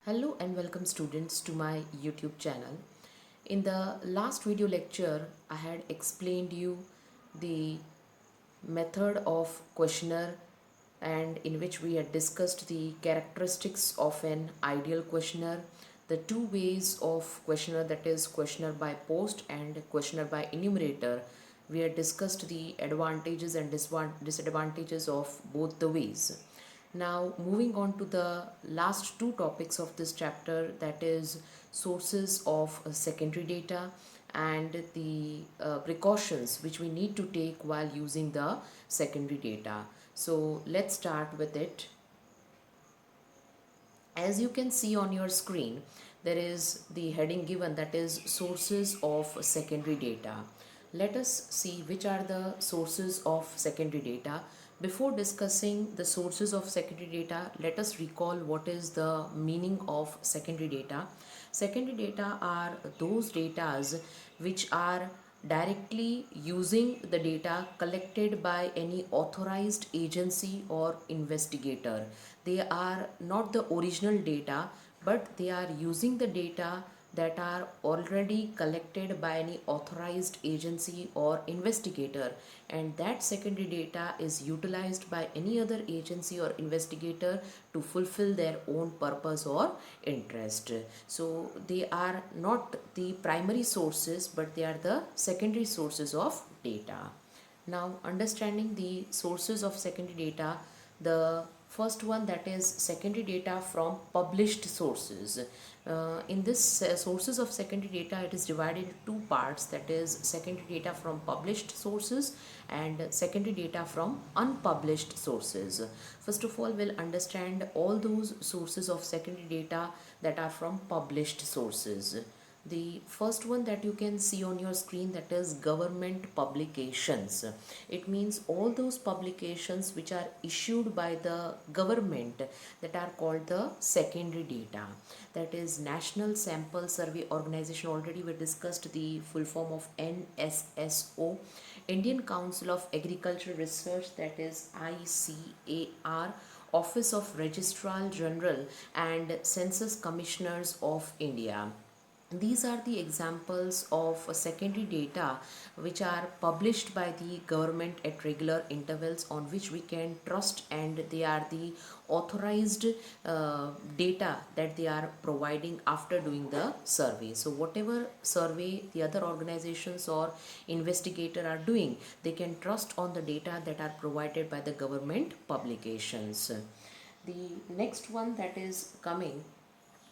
Hello and welcome students to my YouTube channel. In the last video lecture, I had explained you the method of questionnaire and in which we had discussed the characteristics of an ideal questionnaire, the two ways of questionnaire, that is questionnaire by post and questionnaire by enumerator. We had discussed the advantages and disadvantages of both the ways. Now, moving on to the last two topics of this chapter, that is sources of secondary data and the precautions which we need to take while using the secondary data. So, let's start with it. As you can see on your screen, there is the heading given, that is sources of secondary data. Let us see which are the sources of secondary data. Before discussing the sources of secondary data, let us recall what is the meaning of secondary data. Secondary data are those datas which are directly using the data collected by any authorized agency or investigator. They are not the original data, but they are using the data that are already collected by any authorized agency or investigator, and that secondary data is utilized by any other agency or investigator to fulfill their own purpose or interest. So they are not the primary sources, but they are the secondary sources of data. Now, understanding the sources of secondary data, the first one, that is secondary data from published sources. In this sources of secondary data, it is divided into two parts, that is secondary data from published sources and secondary data from unpublished sources. First of all, we'll understand all those sources of secondary data that are from published sources. The first one that you can see on your screen, that is government publications. It means all those publications which are issued by the government, that are called the secondary data. That is National Sample Survey Organization. Already we discussed the full form of NSSO. Indian Council of Agricultural Research, that is ICAR. Office of Registrar General and Census Commissioners of India. These are the examples of secondary data which are published by the government at regular intervals, on which we can trust, and they are the authorized data that they are providing after doing the survey. So whatever survey the other organizations or investigator are doing, they can trust on the data that are provided by the government publications. The next one that is coming,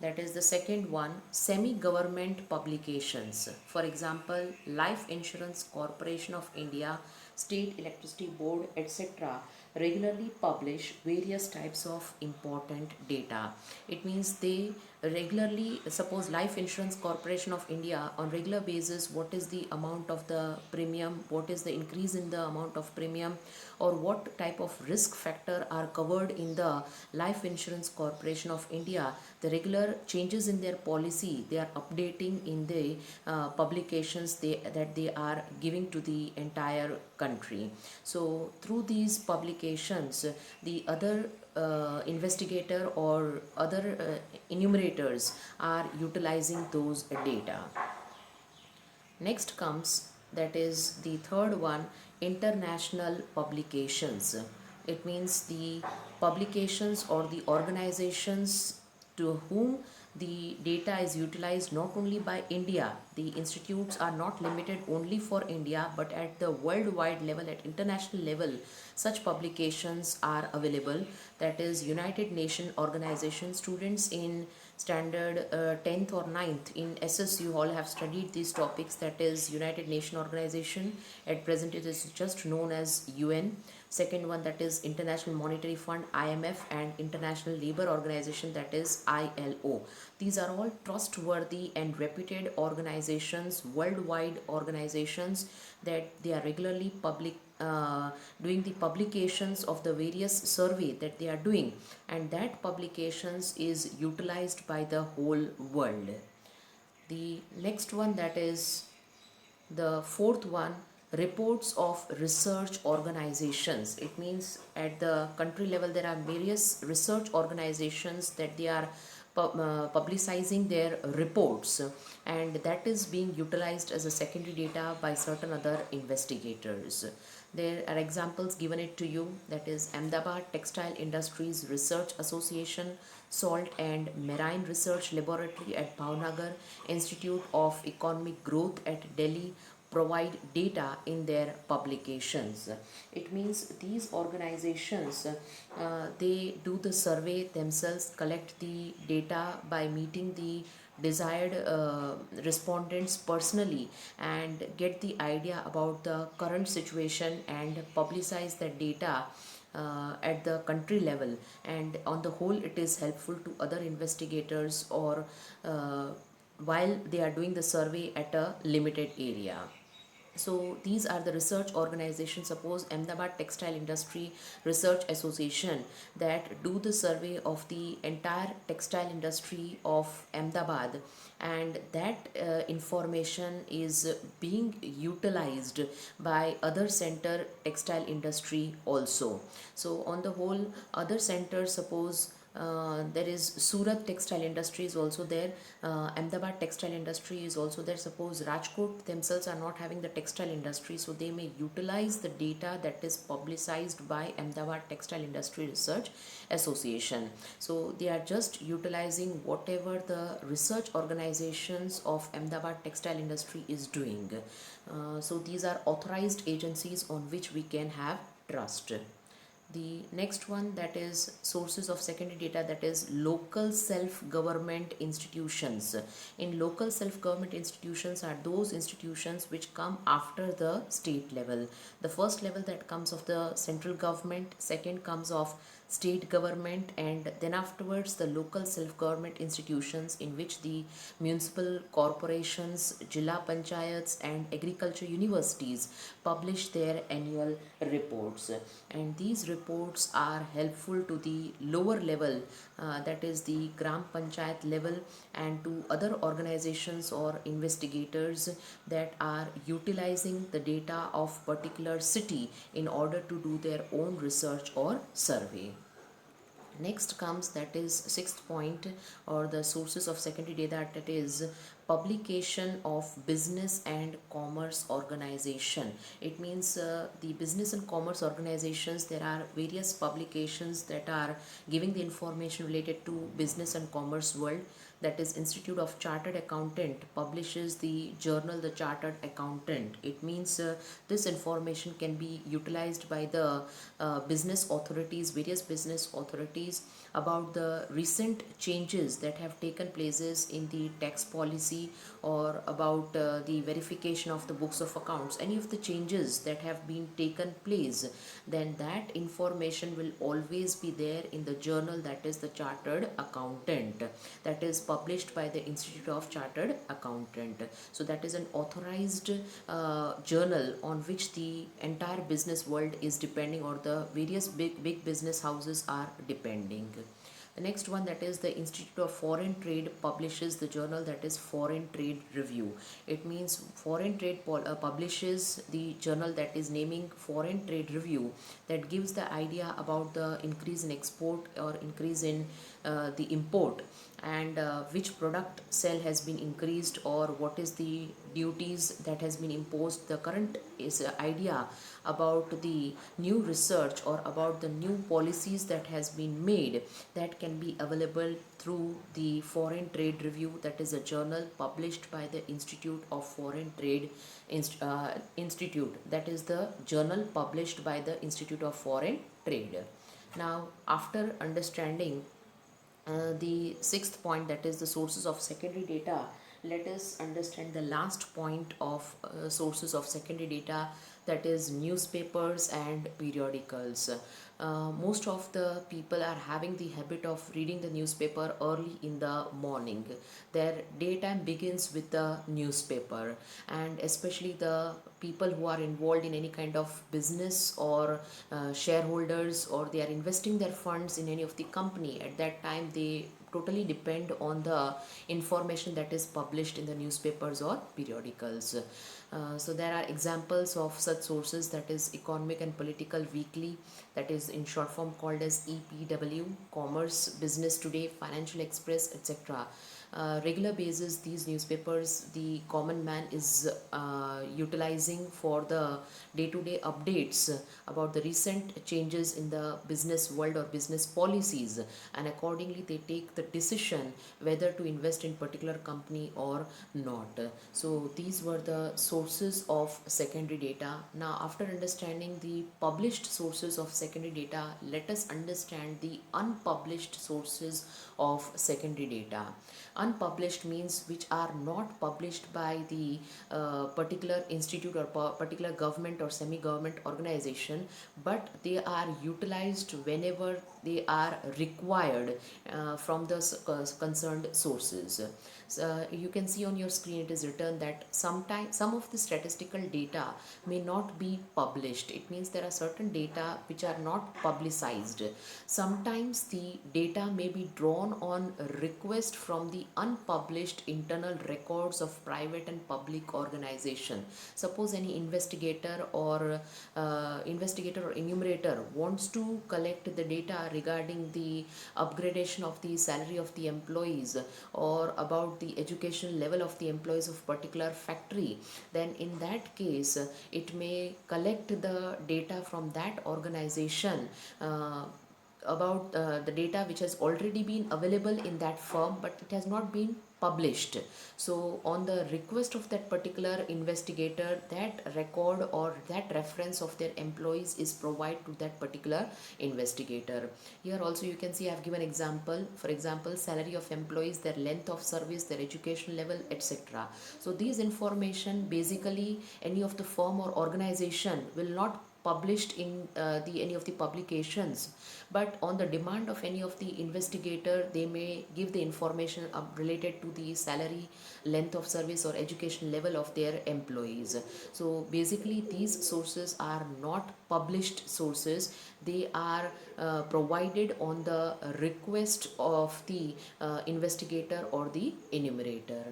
that is the second one, semi-government publications. For example, Life Insurance Corporation of India, State Electricity Board, etc. regularly publish various types of important data. It means they regularly, suppose Life Insurance Corporation of India, on regular basis, what is the amount of the premium, what is the increase in the amount of premium, or what type of risk factor are covered in the Life Insurance Corporation of India. The regular changes in their policy, they are updating in the publications that they are giving to the entire country. So through these publications, the other investigator or other enumerators are utilizing those data. Next comes, that is the third one, international publications. It means the publications or the organizations to whom the data is utilized not only by India. The institutes are not limited only for India, but at the worldwide level, at international level, such publications are available. That is United Nations Organization. Students in standard 10th or 9th in SS, you all have studied these topics, that is United Nations Organization. At present it is just known as UN. Second one, that is International Monetary Fund, IMF, and International Labour Organization, that is ILO. These are all trustworthy and reputed organizations, worldwide organizations, that they are regularly doing the publications of the various survey that they are doing, and that publications is utilized by the whole world. The next one, that is the fourth one, reports of research organizations. It means at the country level there are various research organizations that they are publicizing their reports, and that is being utilized as a secondary data by certain other investigators. There are examples given it to you, that is Ahmedabad Textile Industries Research Association, Salt and Marine Research Laboratory at Bhavnagar, Institute of Economic Growth at Delhi provide data in their publications. It means these organizations, they do the survey themselves, collect the data by meeting the desired respondents personally, and get the idea about the current situation and publicize that data at the country level, and on the whole it is helpful to other investigators, or while they are doing the survey at a limited area. So these are the research organizations. Suppose Ahmedabad Textile Industry Research Association that do the survey of the entire textile industry of Ahmedabad, and that information is being utilized by other center textile industry also. So on the whole, other centers, suppose there is Surat textile industry is also there, Ahmedabad textile industry is also there. Suppose Rajkot themselves are not having the textile industry, so they may utilize the data that is publicized by Ahmedabad Textile Industry Research Association. So they are just utilizing whatever the research organizations of Ahmedabad textile industry is doing. So these are authorized agencies on which we can have trust. The next one, that is sources of secondary data, that is local self-government institutions. In local self-government institutions are those institutions which come after the state level. The first level that comes of the central government, second comes of state government, and then afterwards the local self-government institutions, in which the municipal corporations, Jilla Panchayats and agriculture universities publish their annual reports. And these reports are helpful to the lower level, that is the Gram Panchayat level, and to other organizations or investigators that are utilizing the data of particular city in order to do their own research or survey. Next comes, that is sixth point, or the sources of secondary data, that is publication of business and commerce organization. It means the business and commerce organizations, there are various publications that are giving the information related to business and commerce world. That is Institute of Chartered Accountant publishes the journal The Chartered Accountant. It means this information can be utilized by the business authorities, various business authorities, about the recent changes that have taken places in the tax policy, or about the verification of the books of accounts, any of the changes that have been taken place, then that information will always be there in the journal, that is the Chartered Accountant, that is published by the Institute of Chartered Accountant. So that is an authorized journal on which the entire business world is depending, or the various big business houses are depending. The next one, that is the Institute of Foreign Trade publishes the journal, that is Foreign Trade Review. It means Foreign Trade publishes the journal that is naming Foreign Trade Review, that gives the idea about the increase in export or increase in the import, and which product sale has been increased, or what is the duties that has been imposed. The current is idea about the new research or about the new policies that has been made, that can be available through the Foreign Trade Review, that is a journal published by the Institute of Foreign Trade Institute, that is the journal published by the Institute of Foreign Trade. Now, after understanding the sixth point, that is the sources of secondary data, let us understand the last point of sources of secondary data, that is newspapers and periodicals. Most of the people are having the habit of reading the newspaper early in the morning. Their daytime begins with the newspaper, and especially the people who are involved in any kind of business, or shareholders, or they are investing their funds in any of the company, at that time they totally depend on the information that is published in the newspapers or periodicals. So there are examples of such sources, that is Economic and Political Weekly, that is in short form called as EPW, Commerce, Business Today, Financial Express, etc. Regular basis, these newspapers the common man is utilizing for the day-to-day updates about the recent changes in the business world or business policies, and accordingly they take the decision whether to invest in particular company or not. So these were the sources of secondary data. Now after understanding the published sources of secondary data, let us understand the unpublished sources of secondary data. Unpublished means which are not published by the particular institute or particular government or semi-government organization, but they are utilized whenever they are required from the concerned sources. So, you can see on your screen it is written that sometimes some of the statistical data may not be published. It means there are certain data which are not publicized. Sometimes the data may be drawn on request from the unpublished internal records of private and public organization. Suppose any investigator or enumerator wants to collect the data regarding the upgradation of the salary of the employees or about the education level of the employees of particular factory, then in that case it may collect the data from that organization about the data which has already been available in that firm, but it has not been published. So on the request of that particular investigator, that record or that reference of their employees is provided to that particular investigator. Here also you can see I have given example, for example salary of employees, their length of service, their education level, etc. So these information basically any of the firm or organization will not published in any of the publications, but on the demand of any of the investigator they may give the information related to the salary, length of service or education level of their employees. So basically these sources are not published sources, they are provided on the request of the investigator or the enumerator.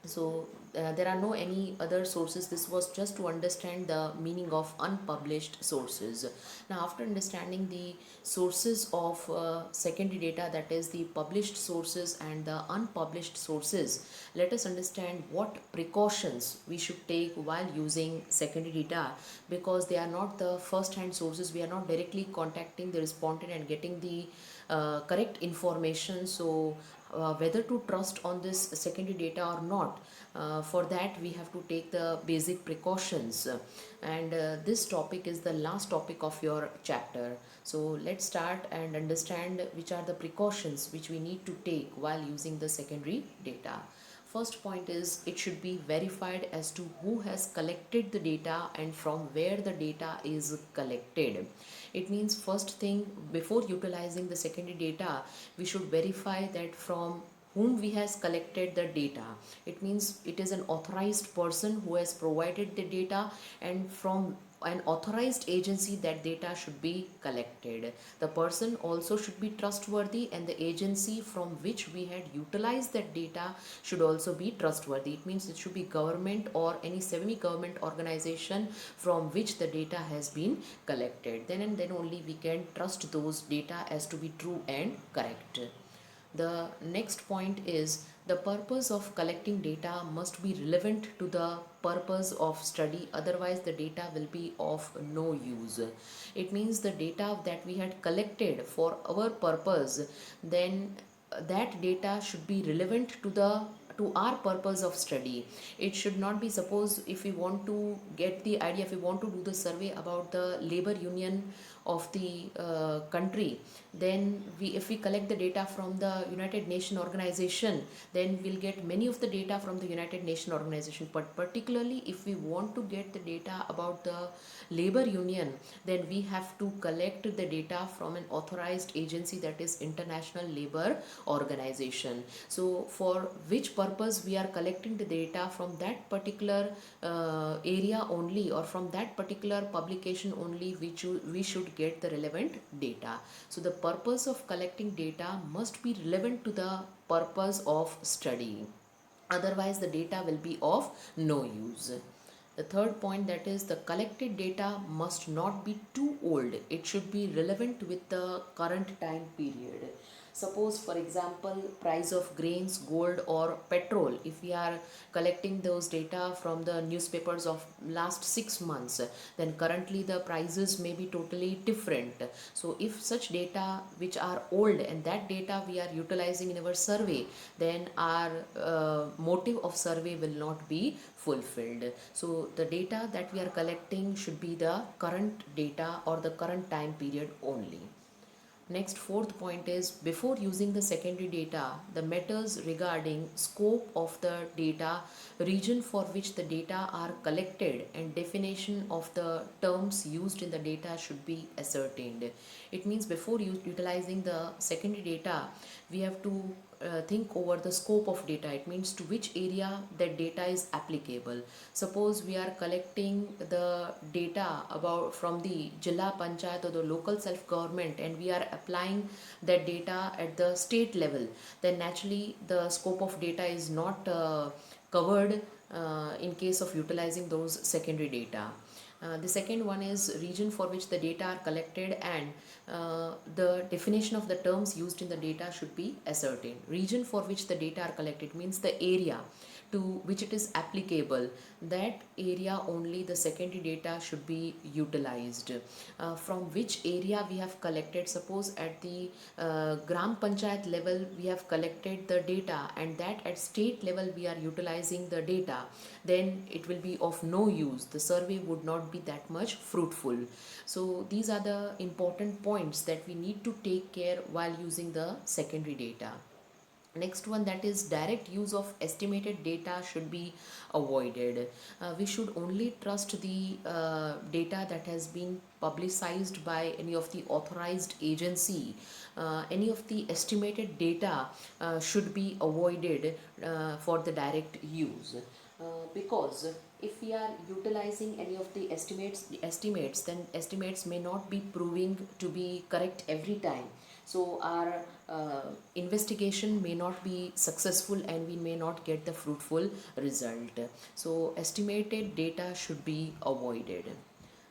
So there are no any other sources. This was just to understand the meaning of unpublished sources. Now after understanding the sources of secondary data, that is the published sources and the unpublished sources, let us understand what precautions we should take while using secondary data, because they are not the first hand sources. We are not directly contacting the respondent and getting the correct information. So whether to trust on this secondary data or not, for that we have to take the basic precautions, and this topic is the last topic of your chapter. So let's start and understand which are the precautions which we need to take while using the secondary data. First point is it should be verified as to who has collected the data and from where the data is collected. It means first thing, before utilizing the secondary data, we should verify that from whom we has collected the data. It means it is an authorized person who has provided the data, and from an authorized agency that data should be collected. The person also should be trustworthy, and the agency from which we had utilized that data should also be trustworthy. It means it should be government or any semi-government organization from which the data has been collected. Then and then only we can trust those data as to be true and correct. The next point is the purpose of collecting data must be relevant to the purpose of study, otherwise the data will be of no use. It means the data that we had collected for our purpose, then that data should be relevant to our purpose of study. It should not be, suppose if we want to get the idea, if we want to do the survey about the labor union of the country, then if we collect the data from the United Nations organization, then we'll get many of the data from the United Nations organization. But particularly if we want to get the data about the labor union, then we have to collect the data from an authorized agency, that is International Labor Organization. So for which purpose we are collecting the data, from that particular area only, or from that particular publication only, we should get the relevant data. So the purpose of collecting data must be relevant to the purpose of study, otherwise the data will be of no use. The third point, that is the collected data must not be too old. It should be relevant with the current time period. Suppose, for example, price of grains, gold, or petrol. If we are collecting those data from the newspapers of last 6 months, then currently the prices may be totally different. So if such data which are old and that data we are utilizing in our survey, then our motive of survey will not be fulfilled. So the data that we are collecting should be the current data or the current time period only. Next, fourth point is, before using the secondary data, the matters regarding scope of the data, region for which the data are collected, and definition of the terms used in the data should be ascertained. It means before utilizing the secondary data, we have to think over the scope of data. It means to which area that data is applicable. Suppose we are collecting the data about from the Jilla Panchayat or the local self government, and we are applying that data at the state level, then naturally the scope of data is not covered in case of utilizing those secondary data. The second one is region for which the data are collected, and the definition of the terms used in the data should be ascertained. Region for which the data are collected means the area to which it is applicable. That area only the secondary data should be utilized. From which area we have collected, suppose at the Gram Panchayat level we have collected the data, and that at state level we are utilizing the data, then it will be of no use. The survey would not be that much fruitful. So these are the important points that we need to take care while using the secondary data. Next one, that is direct use of estimated data should be avoided. We should only trust the data that has been publicized by any of the authorized agency. Any of the estimated data should be avoided for the direct use. Because if we are utilizing any of the estimates, then estimates may not be proving to be correct every time. So our investigation may not be successful and we may not get the fruitful result. So estimated data should be avoided.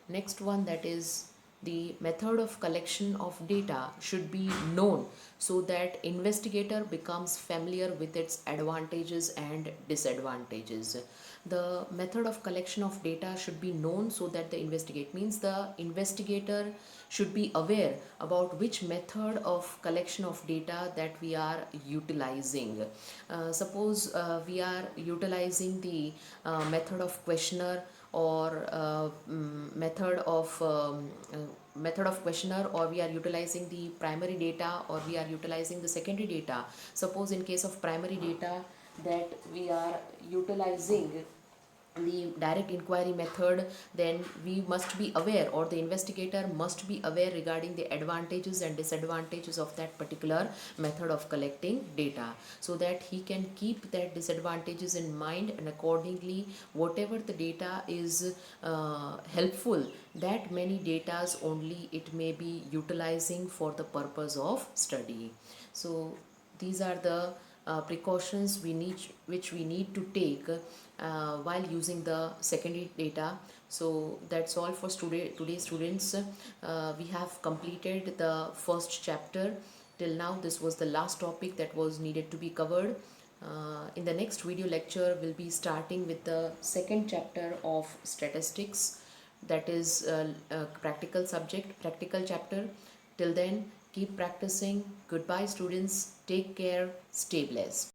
Next one, that is the method of collection of data should be known so that investigator becomes familiar with its advantages and disadvantages. The method of collection of data should be known so that the investigator should be aware about which method of collection of data that we are utilizing. Suppose we are utilizing the method of questionnaire or method of questionnaire, or we are utilizing the primary data, or we are utilizing the secondary data. Suppose in case of primary data that we are utilizing the direct inquiry method, then we must be aware, or the investigator must be aware regarding the advantages and disadvantages of that particular method of collecting data, so that he can keep that disadvantages in mind, and accordingly whatever the data is helpful, that many datas only it may be utilizing for the purpose of study. So these are the precautions which we need to take while using the secondary data. So that's all for today students. We have completed the first chapter. Till now this was the last topic that was needed to be covered. In the next video lecture we'll be starting with the second chapter of statistics, that is a practical chapter. Till then, keep practicing. Goodbye students, take care, stay blessed.